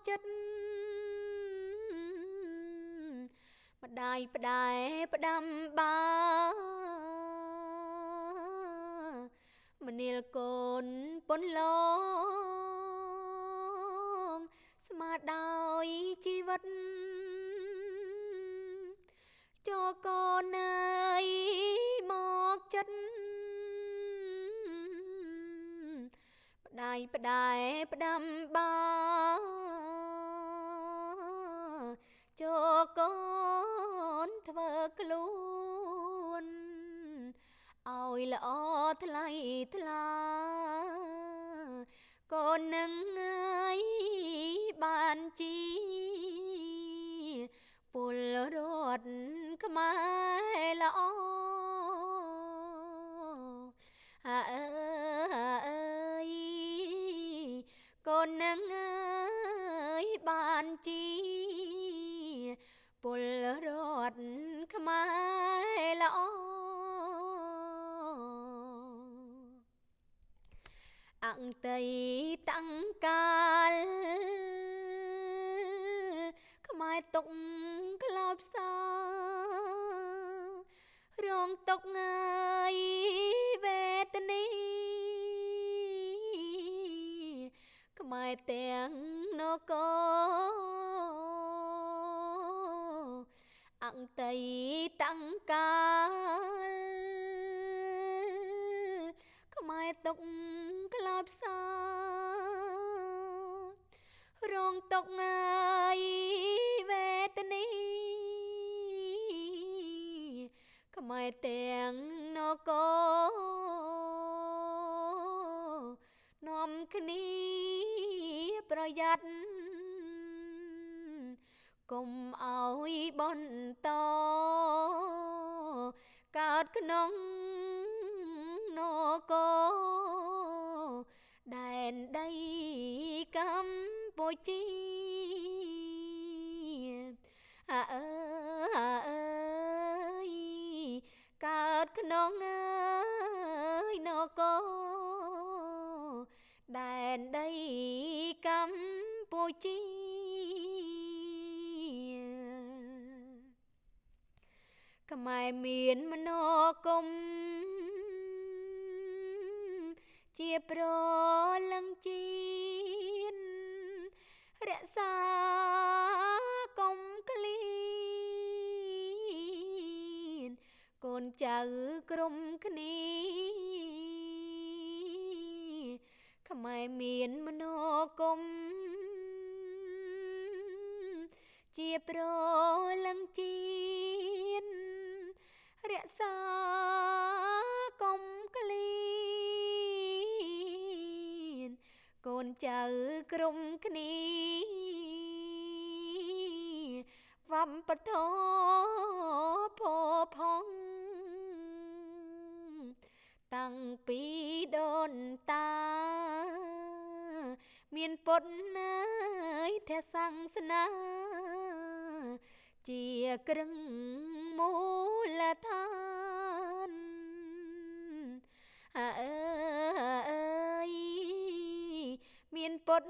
ចិត្តម្ដាយផ្ដែផ្ដាំបាម្នាលកូនពន្លងស្មើដោយជីវិតចូលកូនអើយមកចិត្តផ្ដាយផ្ដែផ្ដាំបាចូលកូនធ្វើខ្លួនឲ្យល្អថ្លៃថ្លាកូននឹងអើយបានជាពលរដ្ឋខ្មែរល្អអើយកូននឹងអើយបានជាពលរដ្ឋខ្មែរល្អអង្តីតាំងកាលខ្មែរទុកខ្លោចផ្សារងទុកអើយវេទនីខ្មែរទាំងនគរអង្តីតាំងកាលខ្មែរទុកខ្លោចផ្សារងទុកអើយវេទនីខ្មែរទាំងនគរនាំគ្នាប្រយ័ត្នកុំឲ្យបន្តកើតក្នុងនគរដែនដីកម្ពុជាអើយកើតក្នុងអើយនគរដែនដីកម្ពុជាខ្មែរមានមនោគមជាប្រលឹងជាតិរក្សាកុំក្លៀនកូនចៅក្រុមគ្នាខ្មែរមានមនោគមជាប្រលឹងជាតិរក្សាកុំក្លៀនកូនចៅក្រុមគ្នាវប្បធម៌ផូរផង់តាំងពីដូនតាមានពុទ្ធអើយធាសាសនាជាគ្រឹងមូលដ្ឋានអើយមានពុទ្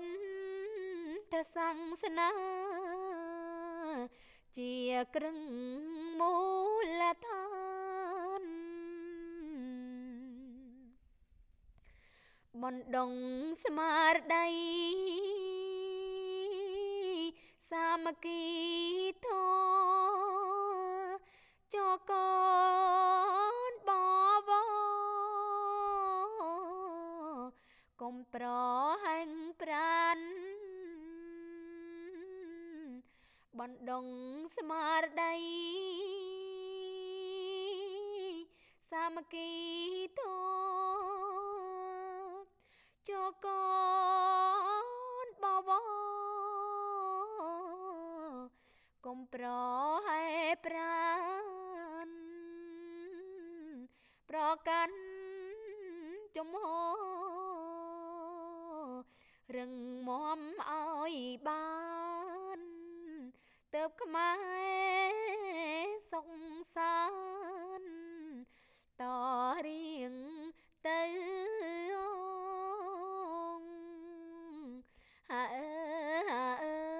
ធសាសនាជាគ្រឹងមូលដ្ឋានបណ្ដុងស្មារតីសាមគ្គីធម៌ចកនបវរកុំប្រហែងប្រានបណ្ដុងស្មារតីសាមគ្គីធម៌ចកនបវរកុំប្រហែប្រានប្រកាន់ជំហររឹងមាំឲ្យបានទើបខ្មែរសុខសាន្តតរៀងទៅអើ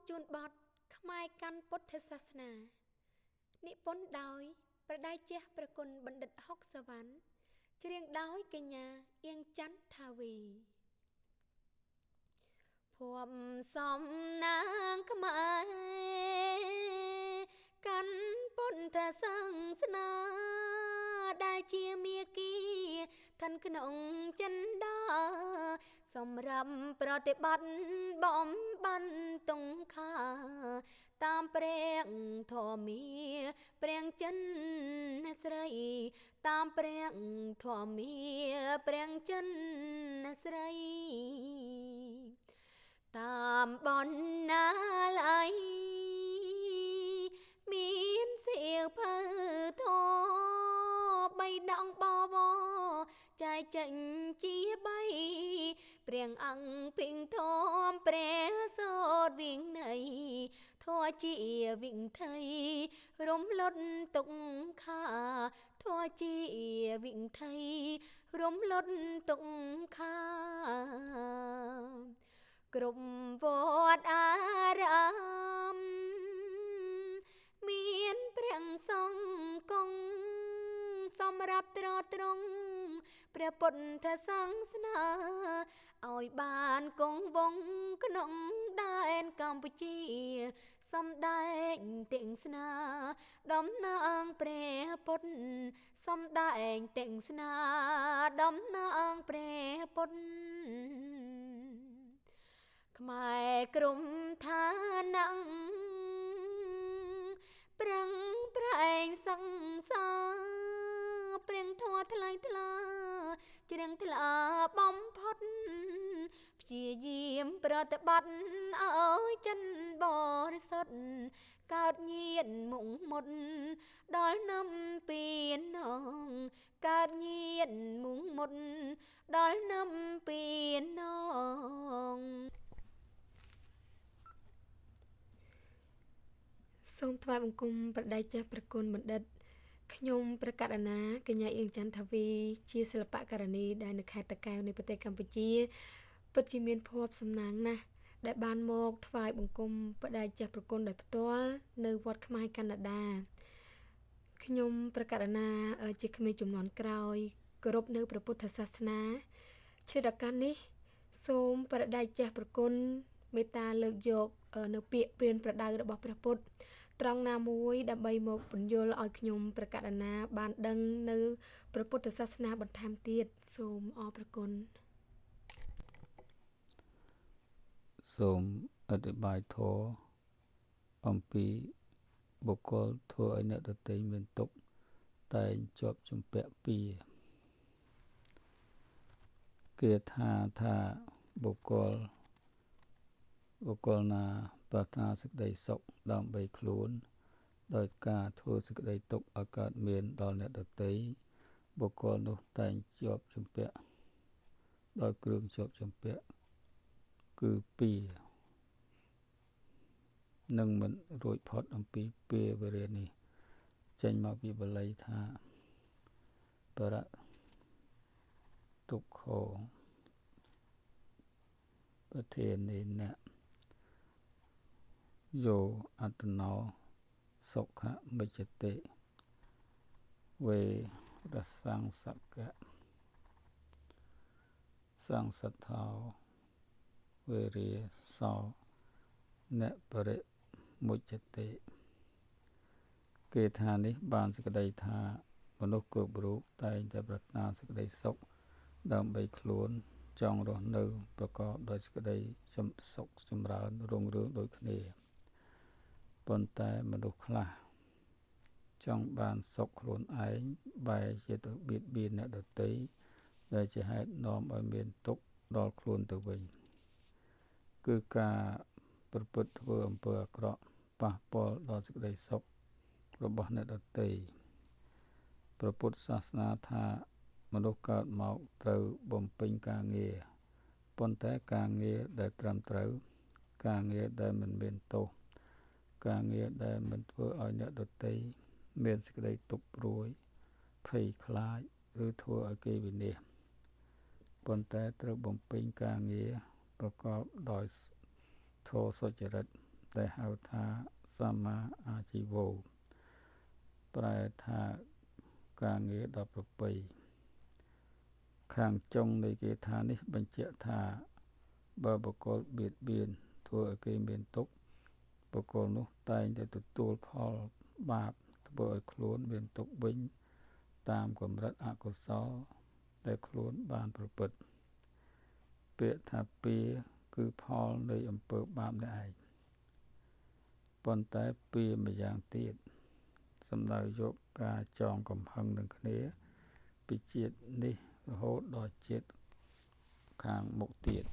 ជូនបទខ្មែរកាន់ពុទ្ធសាសនានិពន្ធដោយប្រដេជះប្រគុណបណ្ឌិតហុកសវណ្ណច្រៀងដោយកញ្ញាអៀងច័ន្ទថាវីភ័ព្វសំណាងខ្មែរកាន់ពុទ្ធសាសនាដែលជាមាគ៌ាឋានក្នុងចិន្តាសម្រាប់ប្រតិបត្តិបំបានតុងខាតាមព្រះធម្មាព្រះចិនស្រីតាមព្រះធម្មាព្រះចិនស្រីតាមបណ្ណាល័យមានសៀវភៅធម៌បីដងបវរចែកចេញជា3ព្រះអង្គភិងធមព្រះសូត្រវិន័យធម៌ជាវិន័យរំលត់ទុក្ខាធម៌ជាវិន័យរំលត់ទុក្ខាគ្រប់វត្តអារាមមានព្រះសង្ឃគង់សម្រាប់ត្រត្រង់ព្រះពុទ្ធសាសនាឲ្យបានគង់វង្សក្នុងដែនកម្ពុជាសម្ដែងទេសនាតំណាងព្រះពុទ្ធសម្ដែងទេសនាតំណាងព្រះពុទ្ធខ្មែរក្រុមឋានៈប្រឹងប្រែងសង្សារព្រះធម៌ថ្លៃថ្លាជ្រឹងថ្លាបំផុតព្យាយាមប្រតិបត្តិឲ្យចិនបរិសុទ្ធកើតញាណមុខមុតដល់nămពីនងកើតញាណមុខមុតដល់nămពីនងសូមថ្វាយបង្គំប្រដេជះប្រគុណបណ្ឌិតខ្ញុំប្រកាសណាកញ្ញាអៀងច័ន្ទថាវីជាសិល្បករនីដែលនៅខេត្តតាកែវនៃប្រទេសកម្ពុជាពិតជាមានភ័ព្វសំណាងណាស់ដែលបានមកថ្វាយបង្គំប្រដេជះប្រគុណដោយផ្ទាល់នៅវត្តខ្មែរកាណាដាខ្ញុំប្រកាសណាជាក្មេងជំនាន់ក្រោយគោរពនៅព្រះពុទ្ធសាសនាឆ្លៀតឱកាសនេះសូមប្រដេជះប្រគុណមេត្តាលើកយកនៅពាក្យព្រានប្រដៅរបស់ព្រះពុទ្ធត្រង់ណាមួយដើម្បីមកពន្យល់ឲ្យខ្ញុំប្រកាសណាបានដឹងនៅព្រះពុទ្ធសាសនាបន្ថែមទៀតសូមអរព្រគុណសូមអធិប្បាយធម៌អំពីបុគ្គលធ្វើឲ្យអ្នកដទៃមានទុក្ខតែងជាប់ជំពាក់ពីគាថាបុគ្គលណាប្រាថ្នាសេចក្តីសុខដើម្បីខ្លួនដោយការធ្វើសេចក្តីទុក្ខឲ្យកើតមានដល់អ្នកដទៃបុគ្គលនោះតែងជាប់ជំពាក់ដោយគ្រឿងជាប់ជំពាក់គឺពីនឹងមិនរួចផុតអំពីពាវេរនេះចេញមកពីបាលីថាបរៈទុក្ខោប្រធានេនៈយោអត្តណោសុខមិច្ចតិវេរសង្សកៈសង្សថោវេរិសោនបរិមុច្ចតិគេថានេះបានសេចក្តីថាមនុស្សគ្រប់រូបតែងតែប្រាថ្នាសេចក្តីសុខដើម្បីខ្លួនចង់រស់នៅប្រកបដោយសេចក្តីសុខចម្រើនរុងរឿងដូចគ្នាប៉ុន្តែមនុស្សខ្លះចង់បានសុខខ្លួនឯងបែរជាទៅបៀតបៀនអ្នកដទៃដែលជាហេតុនាំឲ្យមានទុក្ខដល់ខ្លួនទៅវិញគឺការប្រព្រឹត្តធ្វើអំពើអាក្រក់ប៉ះពាល់ដល់សេចក្តីសុខរបស់អ្នកដទៃព្រះពុទ្ធសាសនាថាមនុស្សកើតមកត្រូវបំពេញការងារប៉ុន្តែការងារដែលត្រឹមត្រូវការងារដែលមិនមានទោសការងារដែលមិនធ្វើឲ្យអ្នកដទៃមានសេចក្តីទុក្ខព្រួយភ័យខ្លាចឬធ្វើឲ្យគេវិនាសប៉ុន្តែត្រូវបំពេញការងារប្រកបដោយធម៌សុចរិត ដែលហៅថាសម្មាអាជីវោប្រែថាការងារដ៏ប្រពៃខាងចុងនៃគាថានេះបញ្ជាក់ថាបើបុគ្គលបៀតបៀនធ្វើឲ្យគេមានទុក្ខបុគ្គលនោះតែងតែទទួលផលបាបធ្វើឲ្យខ្លួនមានទុក្ខវិញតាមកម្រិតអកុសលដែលខ្លួនបានប្រព្រឹត្តពាក្យថាពៀគឺផលនៃអំពើបាបនេះឯងប៉ុន្តែពៀម្យ៉ាងទៀតសំដៅយកការចងកំហឹងនឹងគ្នាពីជាតិនេះរហូតដល់ជាតិខាងមុខទៀត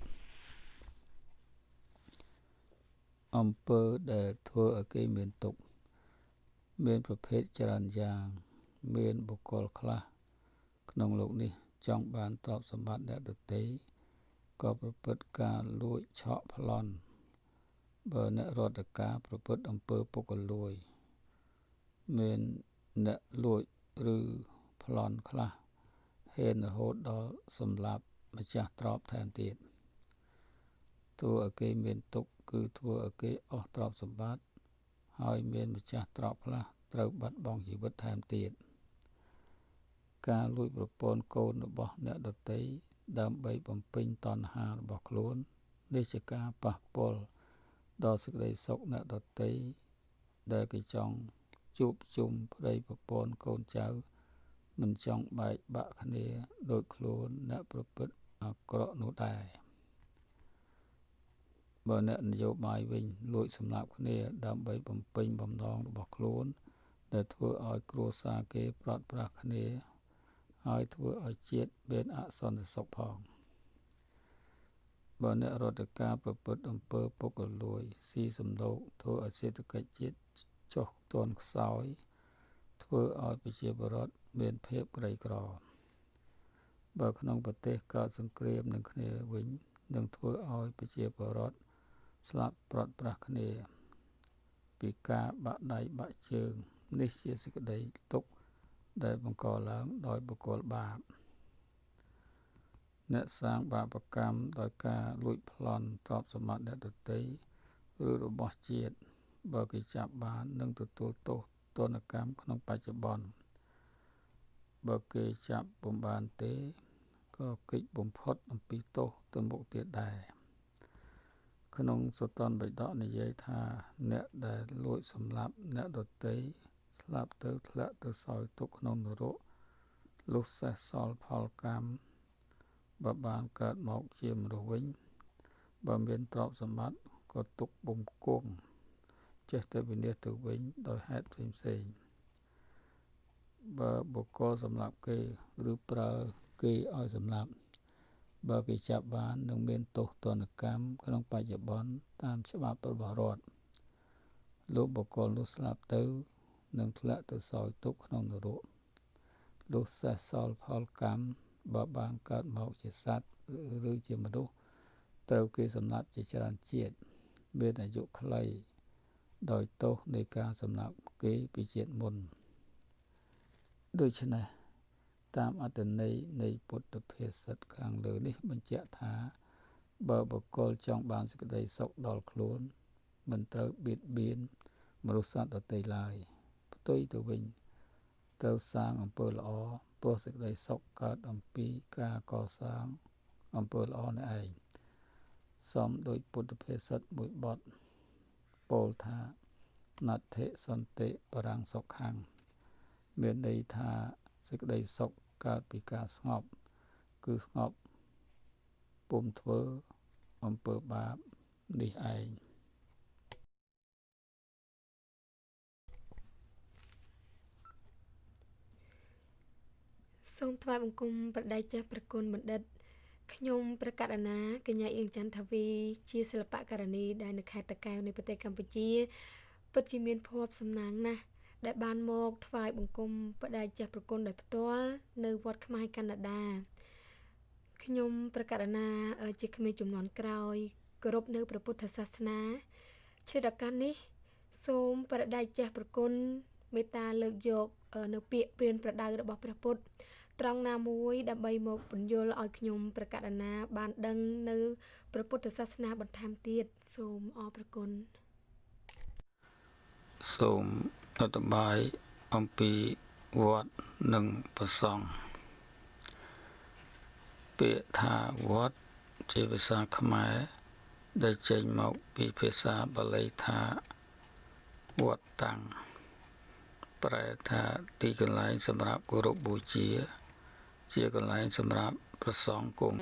អំពើដែលធ្វើឲ្យគេមានទុក្ខមានប្រភេទច្រើនយ៉ាងមានបុគ្គលខ្លះក្នុងលោកនេះចង់បានទ្រព្យសម្បត្តិអ្នកដទៃក៏ប្រព្រឹត្តការលួចឆក់ប្លន់បើអ្នករដ្ឋការប្រព្រឹត្តអំពើពុករលួយមានអ្នកលួចឬប្លន់ខ្លះហេតុរហូតដល់សម្លាប់ម្ចាស់ទ្រព្យថែមទៀតធ្វើឲ្យគេមានទុក្ខគឺធ្វើឲ្យគេអស់ទ្រព្យសម្បត្តិហើយមានម្ចាស់ទ្រព្យខ្លះត្រូវបាត់បង់ជីវិតថែមទៀតការលួចប្រពន្ធកូនរបស់អ្នកដទៃដើម្បីបំពេញតណ្ហារបស់ខ្លួននេះជាការប៉ះពាល់ដល់សេចក្តីសុខអ្នកដទៃដែលគេចង់ជួបជុំប្តីប្រពន្ធកូនចៅមិនចង់បែកបាក់គ្នាដោយខ្លួនអ្នកប្រព្រឹត្តអាក្រក់នោះដែរបើអ្នកនយោបាយវិញលួចសម្លាប់គ្នាដើម្បីបំពេញបំណងរបស់ខ្លួនដែលធ្វើឲ្យគ្រួសារគេព្រាត់ប្រាសគ្នាហើយធ្វើឲ្យជាតិមានអសន្តិសុខផងបើអ្នករដ្ឋការប្រព្រឹត្តអំពើពុករលួយស៊ីសំដោកធ្វើឲ្យសេដ្ឋកិច្ចជាតិចុះទន់ខ្សោយធ្វើឲ្យប្រជាពលរដ្ឋមានភាពក្រីក្របើក្នុងប្រទេសកើតសង្គ្រាមនឹងគ្នាវិញនឹងធ្វើឲ្យប្រជាពលរដ្ឋស្លាប់ព្រាត់ប្រាសគ្នាពីការបាក់ដៃបាក់ជើងនេះជាសេចក្តីទុក្ខដែលបង្កឡើងដោយបុគ្គលបាបអ្នកសាងបាបកម្មដោយការលួចប្លន់ទ្រព្យសម្បត្តិអ្នកដទៃឬរបស់ជាតិបើគេចាប់បាននឹងទទួលទោសទណ្ឌកម្មក្នុងបច្ចុប្បន្នបើគេចាប់ពុំបានទេក៏គេចបំផុតអំពីទោសទៅមុខទៀតដែរក្នុងសុតន្តបិដកនិយាយថាអ្នកដែលលួចសម្លាប់អ្នកដទៃស្លាប់ទៅធ្លាក់ទៅសោយទុក្ខក្នុងនរកលុះសេះសល់ផលកម្មបើបានកើតមកជាមនុស្សវិញបើមានទ្រព្យសម្បត្តិក៏ទុកបំគង់ចេះតែវិនាសទៅវិញដោយហេតុផ្សេងបើបុគ្គលសម្លាប់គេឬប្រើគេឲ្យសម្លាប់បើគេចាប់បាននឹងមានទោសទណ្ឌកម្មក្នុងបច្ចុប្បន្នតាមច្បាប់របស់រដ្ឋលោកបុគ្គលនោះស្លាប់ទៅនឹងធ្លាក់ទៅសោយទុក្ខក្នុងនរកលុះសេះសល់ផលកម្មបើបានកើតមកជាសត្វឬជាមនុស្សត្រូវគេសម្លាប់ជាច្រើនជាតិមានអាយុខ្លីដោយទោសនៃការសម្លាប់គេពីជាតិមុនដូច្នេះតាមអត្ថន័យនៃពុទ្ធភាษิតខាងលើនេះបញ្ជាក់ថាបើបុគ្គលចង់បានសេចក្តីសុខដល់ខ្លួនមិនត្រូវបៀតបៀនមនុស្សសត្វដទៃឡើយផ្ទុយទៅវិញត្រូវសាងអំពើល្អព្រោះសេចក្តីសុខកើតអំពីការកសាងអំពើល្អនេះឯងសមដោយពុទ្ធភាษิតមួយបទពោលថាណដ្ឋិសន្តិបរាំងសុខខាងមានន័យថាសេចក្តីសុខកើតពីការស្ងប់គឺស្ងប់ពុំធ្វើអំពើបាបនេះឯងសូមថ្វាយបង្គំព្រះដៃចាស់ព្រះគុណបណ្ឌិតខ្ញុំព្រះករុណាកញ្ញាអៀងច័ន្ទថាវីជាសិល្បករនីដែលនៅខេត្តតាកែវនៃប្រទេសកម្ពុជាពិតជាមានភ័ព្វសំណាងណាស់ដែលបានមកថ្វាយបង្គំព្រះដៃចាស់ព្រះគុណដោយផ្ទាល់នៅវត្តខ្មែរកាណាដាខ្ញុំព្រះករុណាជាក្មេងជំនាន់ក្រោយគោរពនៅព្រះពុទ្ធសាសនាឆ្លៀតឱកាសនេះសូមព្រះដៃចាស់ព្រះគុណមេត្តាលើកយកនៅពាក្យព្រានប្រដៅរបស់ព្រះពុទ្ធត្រង់ណាមួយដើម្បីមកពន្យល់ឲ្យខ្ញុំព្រះករុណាបានដឹងនៅព្រះពុទ្ធសាសនាបន្ថែមទៀតសូមអរព្រគុណ សូមអត្ថបាយអំពីវត្តនិងប្រសង់ពាក្យថាវត្តជាភាសាខ្មែរដែលចេញមកពីភាសាបាលីថាវត្តតាំងប្រែថាទីកន្លែងសម្រាប់គោរពបូជាជាកន្លែងសម្រាប់ប្រសង់គង់